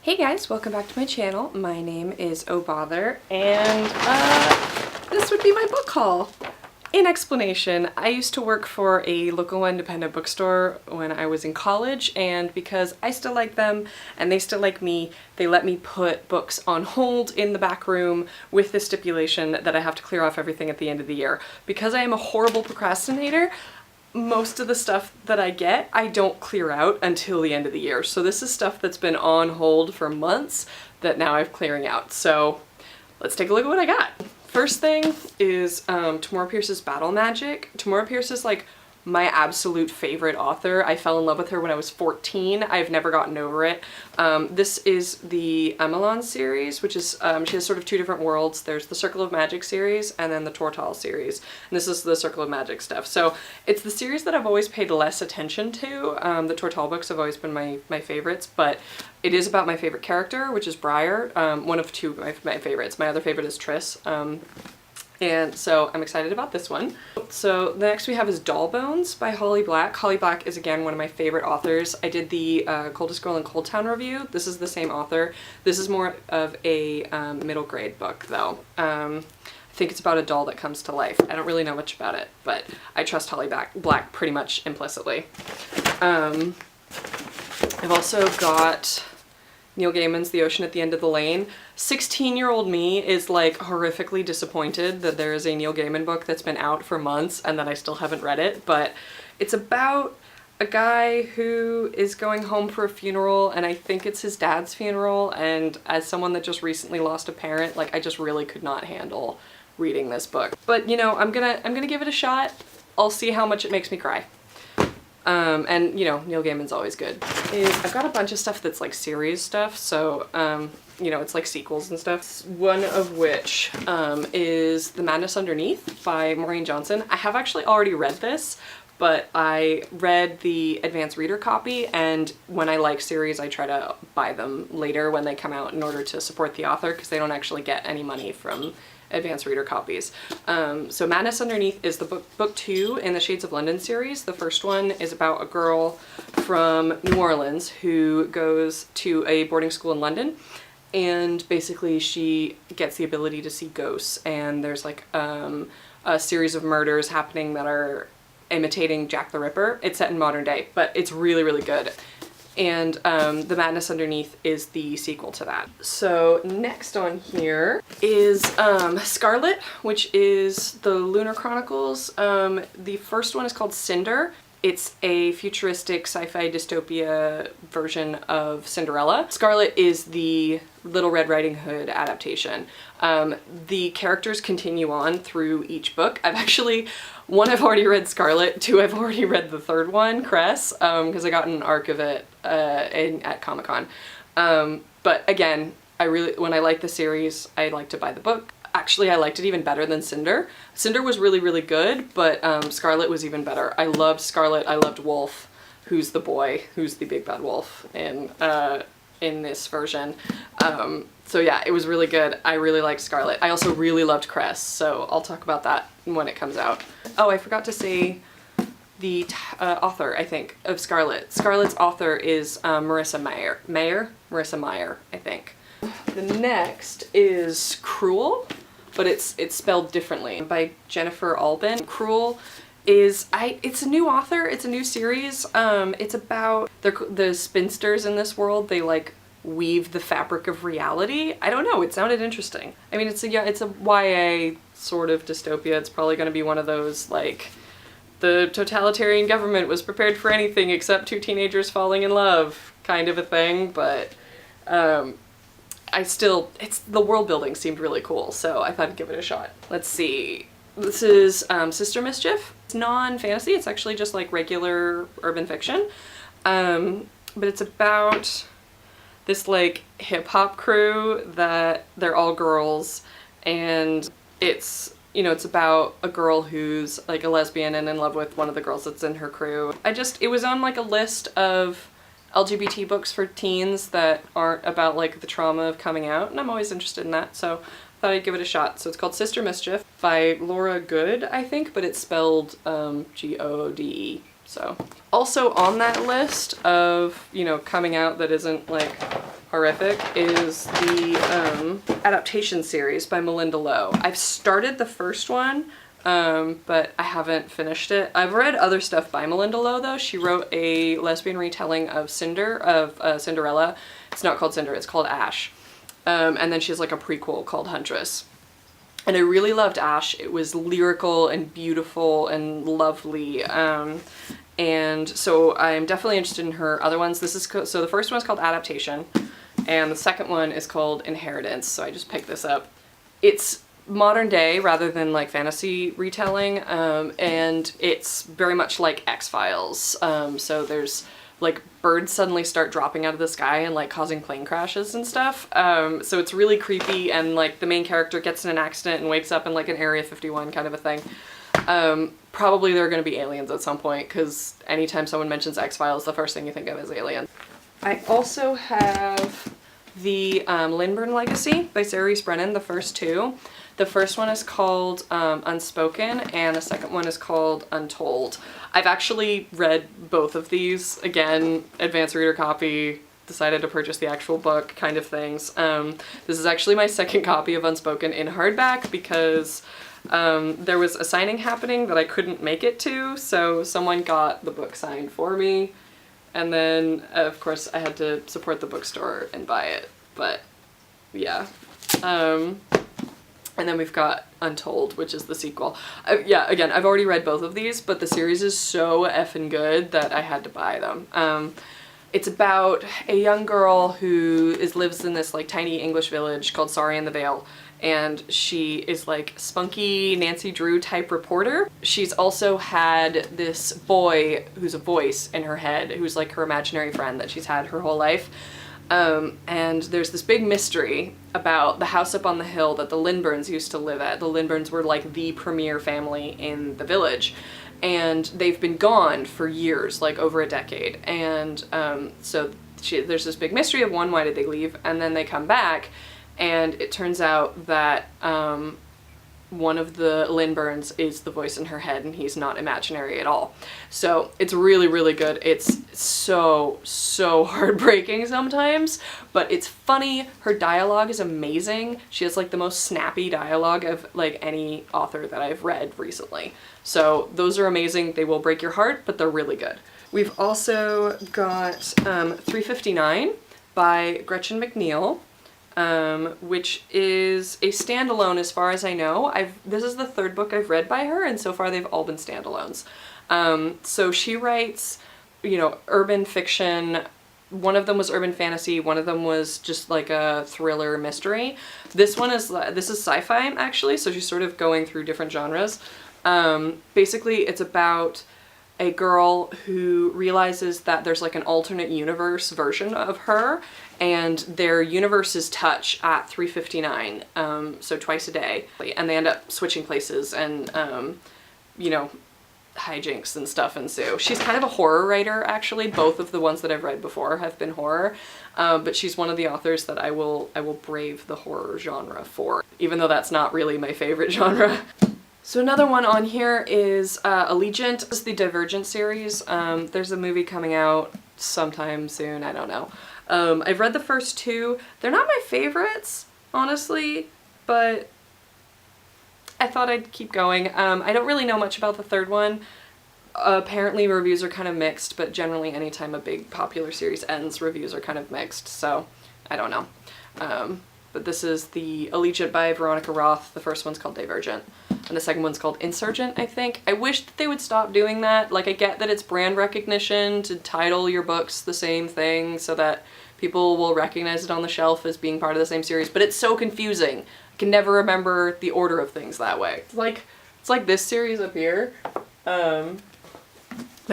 Hey guys, welcome back to my channel. My name is Oh Bother, and this would be my book haul. In explanation, I used to work for a local independent bookstore when I was in college, and because I still like them and they still like me, they let me put books on hold in the back room with the stipulation that I have to clear off everything at the end of the year. Because I am a horrible procrastinator, most of the stuff that I get, I don't clear out until the end of the year. So this is stuff that's been on hold for months that now I'm clearing out. So let's take a look at what I got. First thing is Tamora Pierce's Battle Magic. Tamora Pierce is like my absolute favorite author. I fell in love with her when I was 14. I've never gotten over it. This is the Emelon series, which is, she has sort of two different worlds. There's the Circle of Magic series and then the Tortal series. And this is the Circle of Magic stuff. So it's the series that I've always paid less attention to. The Tortal books have always been my favorites, but it is about my favorite character, which is Briar, one of two of my favorites. My other favorite is Triss. And so I'm excited about this one. So the next we have is Doll Bones by Holly Black. Holly Black is again one of my favorite authors. I did the Coldest Girl in Cold Town review. This is the same author. This is more of a middle grade book though. I think it's about a doll that comes to life. I don't really know much about it, but I trust Holly Black pretty much implicitly. I've also got Neil Gaiman's The Ocean at the End of the Lane. 16-year-old me is like horrifically disappointed that there is a Neil Gaiman book that's been out for months and that I still haven't read it, but it's about a guy who is going home for a funeral, and I think it's his dad's funeral, and as someone that just recently lost a parent, like I just really could not handle reading this book. But you know, I'm gonna give it a shot. I'll see how much it makes me cry. And you know, Neil Gaiman's always good. I've got a bunch of stuff that's like series stuff, so you know, it's like sequels and stuff. One of which is The Madness Underneath by Maureen Johnson. I have actually already read this, but I read the advanced reader copy, and when I like series I try to buy them later when they come out in order to support the author, because they don't actually get any money from advanced reader copies. So Madness Underneath is the book 2 in the Shades of London series. The first one is about a girl from New Orleans who goes to a boarding school in London, and basically she gets the ability to see ghosts, and there's like a series of murders happening that are imitating Jack the Ripper. It's set in modern day, but it's really, really good. And The Madness Underneath is the sequel to that. So next on here is Scarlet, which is the Lunar Chronicles. The first one is called Cinder. It's a futuristic sci-fi dystopia version of Cinderella. Scarlet is the Little Red Riding Hood adaptation. The characters continue on through each book. One, I've already read Scarlet. Two, I've already read the third one, Cress, because I got an arc of it at Comic-Con. But again, when I like the series, I like to buy the book. Actually, I liked it even better than Cinder. Cinder was really, really good, but Scarlet was even better. I loved Scarlet. I loved Wolf, who's the boy, who's the big bad wolf in this version. So yeah, it was really good. I really liked Scarlet. I also really loved Cress, so I'll talk about that when it comes out. Oh, I forgot to say the author, I think, of Scarlet. Scarlet's author is Marissa Marissa Meyer, I think. The next is Cruel, but it's spelled differently, by Jennifer Albin. Cruel is, it's a new author, it's a new series. It's about the spinsters in this world. They like weave the fabric of reality. I don't know, it sounded interesting. I mean, it's a YA sort of dystopia. It's probably going to be one of those like the totalitarian government was prepared for anything except two teenagers falling in love kind of a thing, but the world building seemed really cool, so I thought I'd give it a shot. Let's see. This is Sister Mischief. It's non-fantasy, it's actually just like regular urban fiction. But it's about this like hip-hop crew that they're all girls, and it's, you know, it's about a girl who's like a lesbian and in love with one of the girls that's in her crew. It was on like a list of LGBT books for teens that aren't about like the trauma of coming out, and I'm always interested in that, so I thought I'd give it a shot. So it's called Sister Mischief by Laura Good, I think, but it's spelled G-O-D-E. So also on that list of, you know, coming out that isn't like horrific is the adaptation series by Melinda Lowe. I've started the first one, but I haven't finished it. I've read other stuff by Melinda Lowe though. She wrote a lesbian retelling of Cinderella. It's not called Cinder, it's called Ash. And then she has like a prequel called Huntress. And I really loved Ash. It was lyrical and beautiful and lovely. And so I'm definitely interested in her other ones. So the first one is called Adaptation, and the second one is called Inheritance. So I just picked this up. It's modern day rather than like fantasy retelling, and it's very much like X-Files. So there's like birds suddenly start dropping out of the sky and like causing plane crashes and stuff. So it's really creepy, and like the main character gets in an accident and wakes up in like an Area 51 kind of a thing. Probably there are going to be aliens at some point, because anytime someone mentions X-Files, the first thing you think of is alien. I also have the Lindburn Legacy by Sarah Rees Brennan, the first two. The first one is called Unspoken, and the second one is called Untold. I've actually read both of these. Again, advanced reader copy, decided to purchase the actual book kind of things. This is actually my second copy of Unspoken in hardback, because there was a signing happening that I couldn't make it to, so someone got the book signed for me, and then of course I had to support the bookstore and buy it, but yeah. And then we've got Untold, which is the sequel. Yeah, again, I've already read both of these, but the series is so effing good that I had to buy them. It's about a young girl who lives in this like tiny English village called Sorry in the Vale, and she is like spunky Nancy Drew type reporter. She's also had this boy who's a voice in her head, who's like her imaginary friend that she's had her whole life. And there's this big mystery about the house up on the hill that the Lindburns used to live at. The Lindburns were like the premier family in the village, and they've been gone for years, like over a decade. And so there's this big mystery of one, why did they leave? And then they come back, and it turns out that one of the Lindburns is the voice in her head, and he's not imaginary at all. So it's really, really good. It's so heartbreaking sometimes, but it's funny. Her dialogue is amazing. She has like the most snappy dialogue of like any author that I've read recently. So those are amazing. They will break your heart, but they're really good. We've also got 359 by Gretchen McNeil. Which is a standalone as far as I know. This is the third book I've read by her, and so far they've all been standalones. So she writes, you know, urban fiction. One of them was urban fantasy, one of them was just like a thriller mystery. This is sci-fi actually, so she's sort of going through different genres. Basically it's about a girl who realizes that there's like an alternate universe version of her, and their universes touch at 3:59, so twice a day, and they end up switching places, and you know, hijinks and stuff ensue. She's kind of a horror writer actually. Both of the ones that I've read before have been horror, but she's one of the authors that I will brave the horror genre for, even though that's not really my favorite genre. So another one on here is Allegiant. This is the Divergent series. There's a movie coming out sometime soon, I don't know. I've read the first two. They're not my favorites, honestly, but I thought I'd keep going. I don't really know much about the third one. Apparently reviews are kind of mixed, but generally anytime a big popular series ends, reviews are kind of mixed, so I don't know. But this is the Allegiant by Veronica Roth. The first one's called Divergent, and the second one's called Insurgent, I think. I wish that they would stop doing that. Like, I get that it's brand recognition to title your books the same thing so that people will recognize it on the shelf as being part of the same series, but it's so confusing. I can never remember the order of things that way. It's like this series up here, by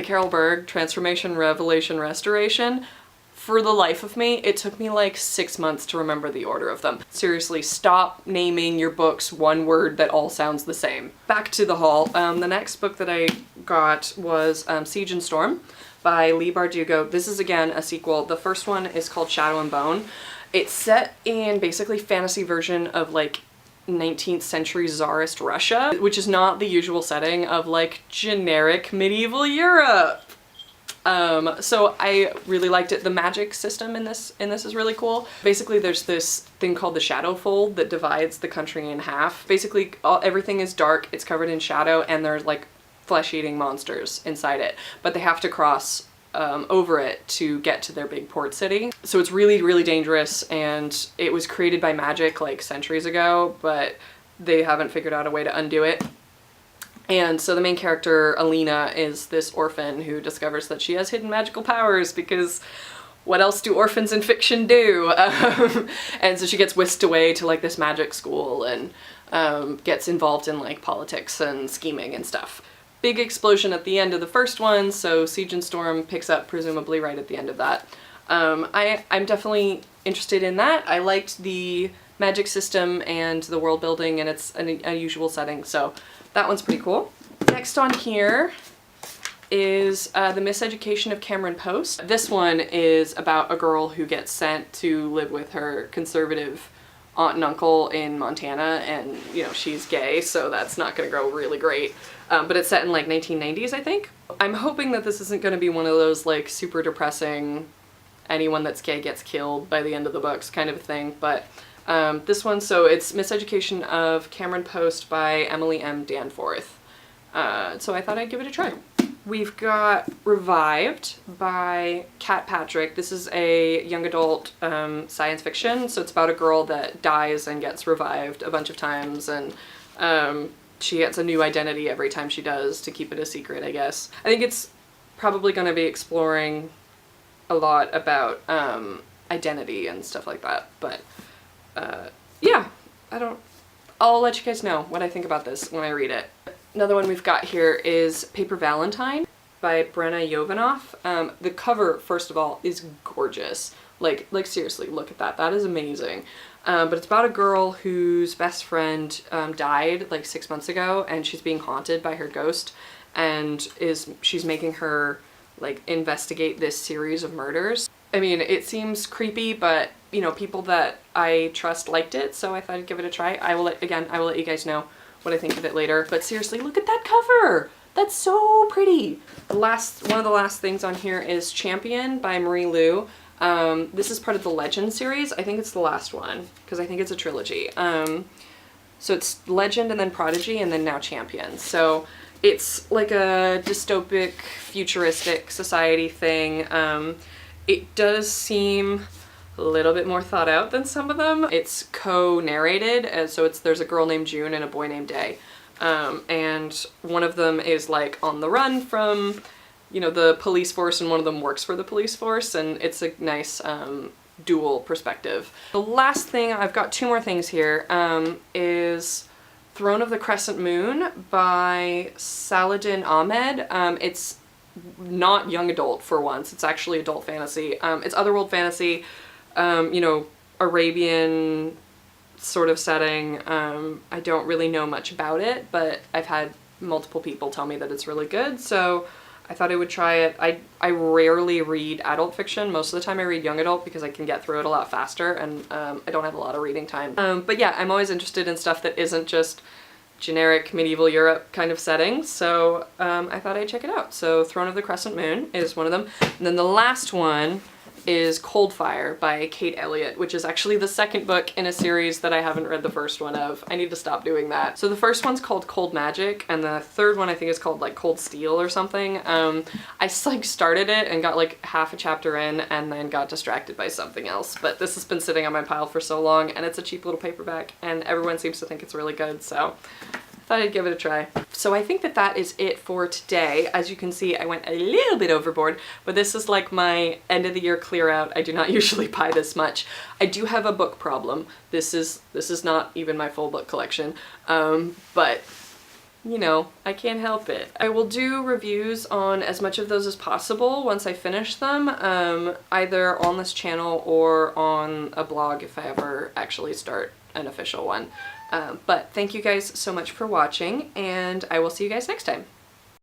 Carol Berg, Transformation, Revelation, Restoration. For the life of me, it took me like 6 months to remember the order of them. Seriously, stop naming your books one word that all sounds the same. Back to the haul. The next book that I got was Siege and Storm by Leigh Bardugo. This is again a sequel. The first one is called Shadow and Bone. It's set in basically fantasy version of like 19th century Tsarist Russia, which is not the usual setting of like generic medieval Europe. So I really liked it. The magic system in this is really cool. Basically there's this thing called the shadow fold that divides the country in half. Basically everything is dark, it's covered in shadow, and there's like flesh-eating monsters inside it, but they have to cross over it to get to their big port city. So it's really, really dangerous, and it was created by magic like centuries ago, but they haven't figured out a way to undo it. And so the main character, Alina, is this orphan who discovers that she has hidden magical powers, because what else do orphans in fiction do? And so she gets whisked away to like this magic school and gets involved in like politics and scheming and stuff. Big explosion at the end of the first one, so Siege and Storm picks up presumably right at the end of that. I'm definitely interested in that. I liked the magic system and the world building, and it's an unusual setting, so that one's pretty cool. Next on here is The Miseducation of Cameron Post. This one is about a girl who gets sent to live with her conservative aunt and uncle in Montana, and you know, she's gay, so that's not gonna go really great. But it's set in like 1990s, I think. I'm hoping that this isn't gonna be one of those like super depressing, anyone that's gay gets killed by the end of the books kind of a thing, but this one, so it's Miseducation of Cameron Post by Emily M. Danforth. So I thought I'd give it a try. We've got Revived by Kat Patrick. This is a young adult science fiction, so it's about a girl that dies and gets revived a bunch of times, and she gets a new identity every time she does to keep it a secret, I guess. I think it's probably going to be exploring a lot about identity and stuff like that, but yeah, I'll let you guys know what I think about this when I read it. Another one we've got here is Paper Valentine by Brenna Jovanoff. The cover, first of all, is gorgeous. Like seriously, look at that. That is amazing. But it's about a girl whose best friend died like 6 months ago, and she's being haunted by her ghost, and she's making her like investigate this series of murders. I mean, it seems creepy, but you know, people that I trust liked it, so I thought I'd give it a try. I will let you guys know what I think of it later. But seriously, look at that cover! That's so pretty! One of the last things on here is Champion by Marie Lu. This is part of the Legend series. I think it's the last one, because I think it's a trilogy. So it's Legend and then Prodigy and then now Champion. So it's like a dystopic, futuristic society thing. It does seem a little bit more thought out than some of them. It's co-narrated, and so there's a girl named June and a boy named Day. And one of them is like on the run from, you know, the police force, and one of them works for the police force, and it's a nice dual perspective. The last thing, I've got two more things here, is Throne of the Crescent Moon by Saladin Ahmed. It's not young adult for once, it's actually adult fantasy. It's otherworld fantasy, you know, Arabian sort of setting. I don't really know much about it, but I've had multiple people tell me that it's really good, so I thought I would try it. I rarely read adult fiction. Most of the time I read young adult because I can get through it a lot faster, and I don't have a lot of reading time. But yeah, I'm always interested in stuff that isn't just generic medieval Europe kind of setting, so I thought I'd check it out. So Throne of the Crescent Moon is one of them. And then the last one is Cold Fire by Kate Elliott, which is actually the second book in a series that I haven't read the first one of. I need to stop doing that. So the first one's called Cold Magic, and the third one I think is called like Cold Steel or something. I like started it and got like half a chapter in and then got distracted by something else, but this has been sitting on my pile for so long, and it's a cheap little paperback and everyone seems to think it's really good, so thought I'd give it a try. So I think that that is it for today. As you can see, I went a little bit overboard, but this is like my end of the year clear out. I do not usually buy this much. I do have a book problem. This is not even my full book collection, but you know, I can't help it. I will do reviews on as much of those as possible once I finish them, either on this channel or on a blog if I ever actually start an official one. But thank you guys so much for watching, and I will see you guys next time.